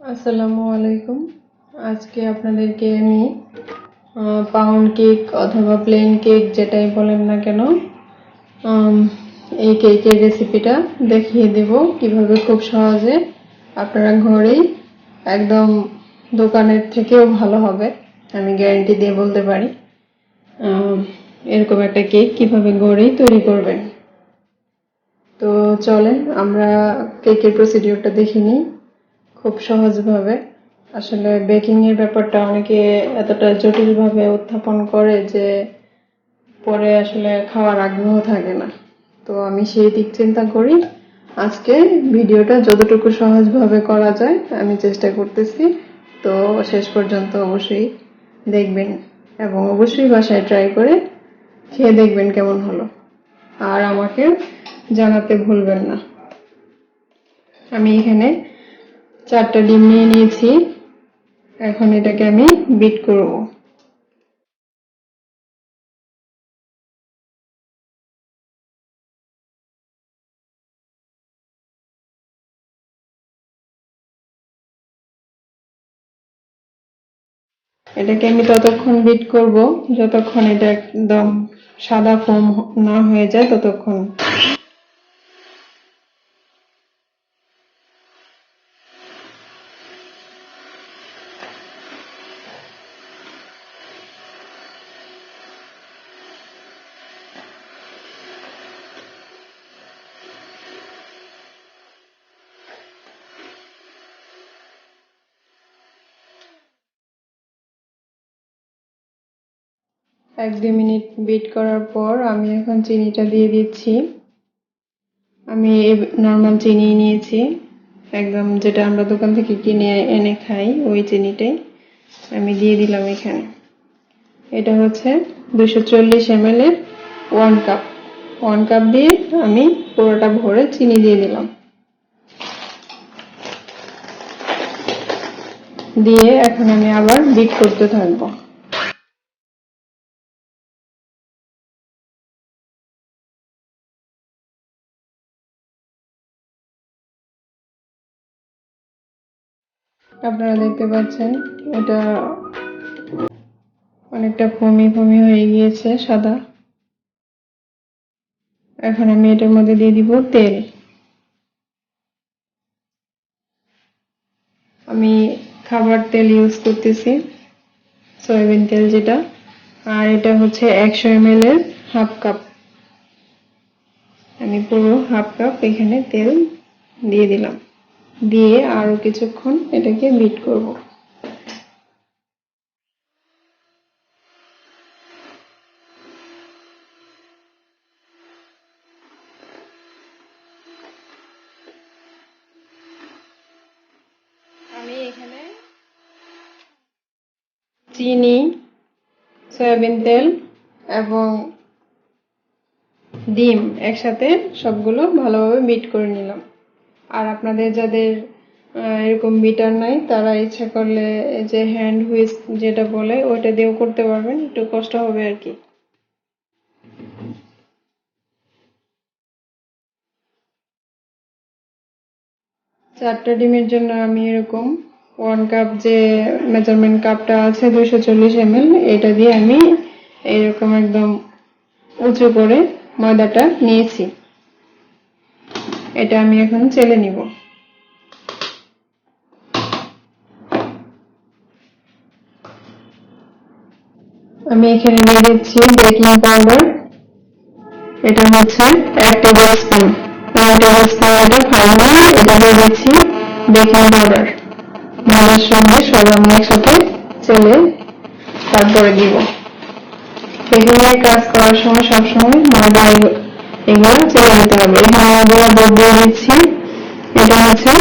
আসসালামু আলাইকুম। আজকে আপনাদেরকে আমি পাউন্ড কেক অথবা প্লেন কেক যেটাই বলেন না কেন এই কেকের রেসিপিটা দেখিয়ে দেব কিভাবে খুব সহজে আপনারা ঘরেই একদম দোকানের থেকেও ভালো হবে, আমি গ্যারান্টি দিয়ে বলতে পারি। এরকম একটা কেক কিভাবে ঘরেই তৈরি করবেন। তো চলেন আমরা কেকের প্রসিডিওরটা দেখে নিই খুব সহজভাবে। আসলে বেকিং এর ব্যাপারটা অনেকে এতটা জটিলভাবে উত্থাপন করে যে পরে আসলে খাওয়ার আগ্রহ থাকে না। তো আমি সেই দিক চিন্তা করি আজকে ভিডিওটা যতটুকু সহজভাবে করা যায় আমি চেষ্টা করতেছি। তো শেষ পর্যন্ত অবশ্যই দেখবেন এবং অবশ্যই বাসায় ট্রাই করে খেয়ে দেখবেন কেমন হলো, আর আমাকে জানাতে ভুলবেন না। আমি এখানে 4টা ডিম নিয়ে নিয়েছি, এখন এটাকে আমি বিট করব। এটাকে আমি ততক্ষণ বিট করব যতক্ষণ এটা একদম সাদা ফোম না হয়ে যায় ততক্ষণ। এক দুই মিনিট বিট করার পর আমি এখন চিনিটা দিয়ে দিচ্ছি। আমি নর্মাল চিনি নিয়েছি, একদম যেটা আমরা দোকান থেকে কিনে এনে খাই ওই চিনিটাই আমি দিয়ে দিলাম এখানে। এটা হচ্ছে 240 ml এর 1 কাপ। 1 কাপ দিয়ে আমি পুরোটা ভরে চিনি দিয়ে দিলাম। দিয়ে এখন আমি আবার বিট করতে থাকবো। আপনারা দেখতে পাচ্ছেন এটা অনেকটা ফোমি ফোমি হয়ে গিয়েছে সাদা। এখন আমি এটার মধ্যে দিয়ে দিব তেল। আমি খাবার তেল ইউজ করতেছি, সয়াবিন তেল যেটা, আর এটা হচ্ছে 100 ml এর 1/2 কাপ। আমি পুরো 1/2 কাপ এখানে তেল দিয়ে দিলাম, দিয়ে আরো কিছুক্ষণ এটাকে বিট করব। আমি এখানে চিনি, সয়াবিন তেল এবং ডিম একসাথে সবগুলো ভালোভাবে বিট করে নিলাম। আর আপনাদের যাদের এরকম বিটার নাই তারা ইচ্ছা করলে যে হ্যান্ড হুইস্ক যেটা বলে ওইটা দিয়েও করতে পারবেন, একটু কষ্ট হবে আর কি। 4টা ডিমের জন্য আমি এরকম 1 কাপ যে মেজারমেন্ট কাপটা আছে 240 ml, এটা দিয়ে আমি এরকম একদম উঁচু করে ময়দাটা নিয়েছি। এটা আমি এখন চেলে নিব। আমি এখানে দিয়ে দিচ্ছি বেকিং পাউডার। এটা হচ্ছে 1 টেবিল স্পুন। 1 টেবিল স্পুন এটা খাই না, এটা দিয়ে দিচ্ছি বেকিং পাউডার। ময়দার সঙ্গে সব আমি একসাথে চেলে তারপরে দিব। বেকিং এর কাজ করার সময় সবসময় ময়দা এগুলো চেলে নিতে হবে। এখানে ময়দা দুধ দিয়ে দিচ্ছি, এটা হচ্ছে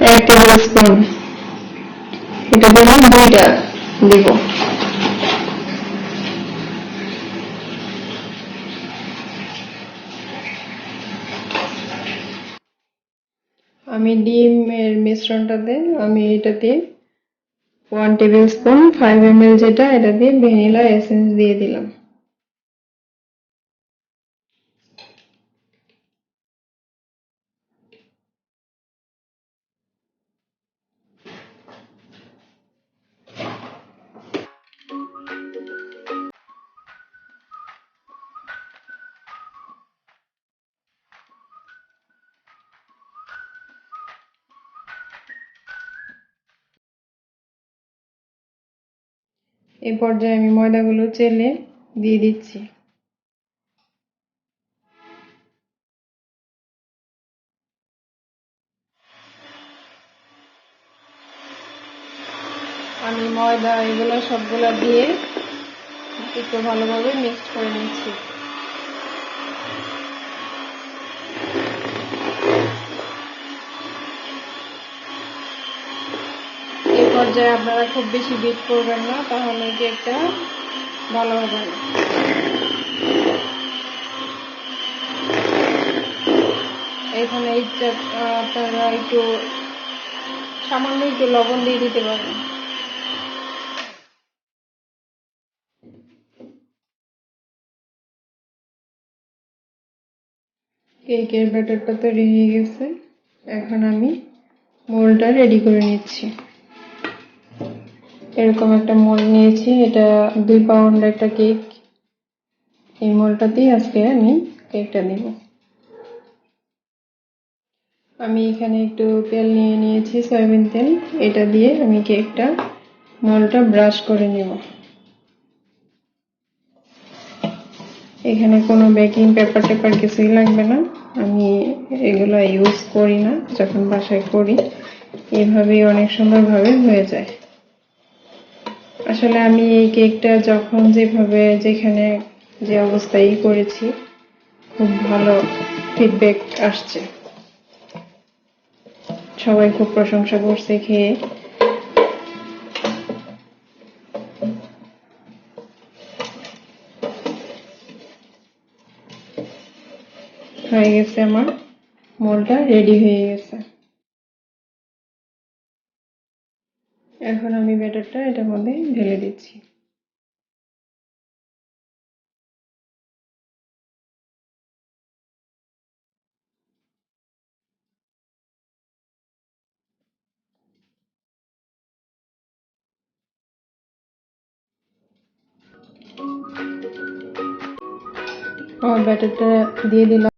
1 টেবিল স্পুন। এটা দিয়ে 2টা দিব। আমি ডিমের মিশ্রণটাতে আমি এটাতে 1 টেবিল স্পুন 5 ml যেটা, এটা দিয়ে ভ্যানিলা এসেন্স দিয়ে দিলাম। এই পর্যায়ে আমি ময়দাগুলো চেলে দিয়ে দিচ্ছি। আমি ময়দা এগুলো সবগুলা দিয়ে একটু ভালোভাবে মিক্সড করে নিচ্ছি। এই পর্যায়ে আপনারা খুব বেশি বিট করবেন না, তাহলে কেকটা ভালো হবে না। এখানে আপনারা একটু সামান্য একটু লবণ দিয়ে দিতে পারেন। কেকের ব্যাটারটা তৈরি হয়ে গেছে। এখন আমি মোল্ডটা রেডি করে নিচ্ছি। এরকম একটা মোল্ড নিয়েছি, এটা 2 পাউন্ড একটা কেক। এই মোল্ডটাতেই আজকে আমি কেকটা দিব। আমি এখানে একটু তেল নিয়ে নিয়েছি, সয়াবিন তেল। এটা দিয়ে আমি কেকটা মোল্ডটা ব্রাশ করে নেব। এখানে কোনো বেকিং পেপার টেপার কিছুই লাগবে না, আমি এগুলো ইউজ করি না। যখন বাসায় করি এভাবেই অনেক সুন্দরভাবে হয়ে যায়। আসলে আমি এই কেকটা যখন যেভাবে যেখানে যে অবস্থায় করেছি, খুব ভালো ফিডব্যাক আসছে, সবাই খুব প্রশংসা করছে খেয়ে। হয়ে গেছে, আমার মোল্ডটা রেডি হয়ে গেছে। এখন আমি ব্যাটারটা এটার মধ্যে ঢেলে দিচ্ছি। আমার ব্যাটারটা দিয়ে দিলাম।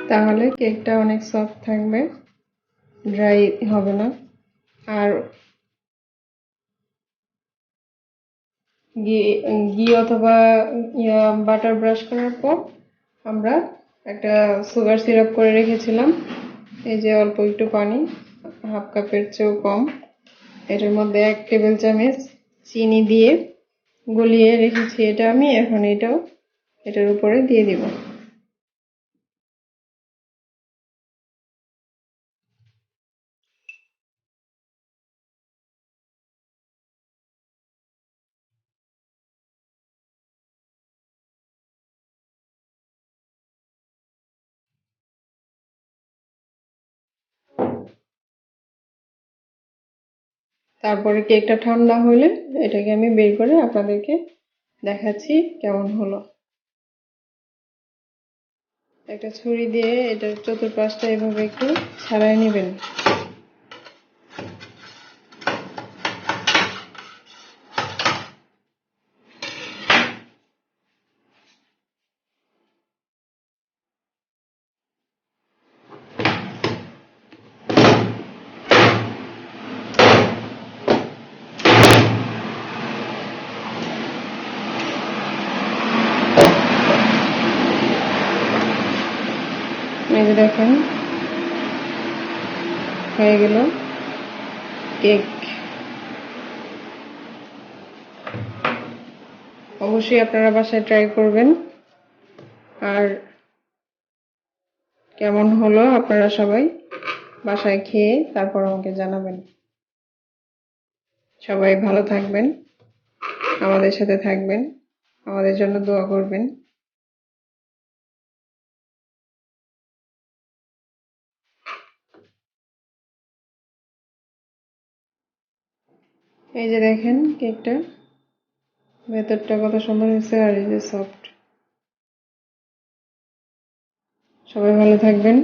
তাহলে কেকটা অনেক সফট থাকবে, ড্রাই হবে না। আর ঘি অথবা বাটার ব্রাশ করার পর আমরা একটা সুগার সিরাপ করে রেখেছিলাম, এই যে অল্প একটু পানি, হাফ কাপের চেয়েও কম। এটার মধ্যে 1 টেবিল চামচ চিনি দিয়ে গলিয়ে রেখেছি এটা আমি। এখন এটার উপরে দিয়ে দিব। তারপরে কেকটা ঠান্ডা হলে এটাকে আমি বের করে আপনাদেরকে দেখাচ্ছি কেমন হলো। একটা ছুরি দিয়ে এটার চতুর্পাশটা এভাবে একটু ছাড়াই নেবেন। এই যে দেখেন হয়ে গেল কেক। অবশ্যই আপনারা বাসায় ট্রাই করবেন। আর কেমন হলো আপনারা সবাই বাসায় খেয়ে তারপর আমাকে জানাবেন। সবাই ভালো থাকবেন, আমাদের সাথে থাকবেন, আমাদের জন্য দোয়া করবেন। এই যে দেখেন কেকটা ভেতরটা কত সুন্দর হয়েছে আর এই যে সফট। সবাই ভালো থাকবেন।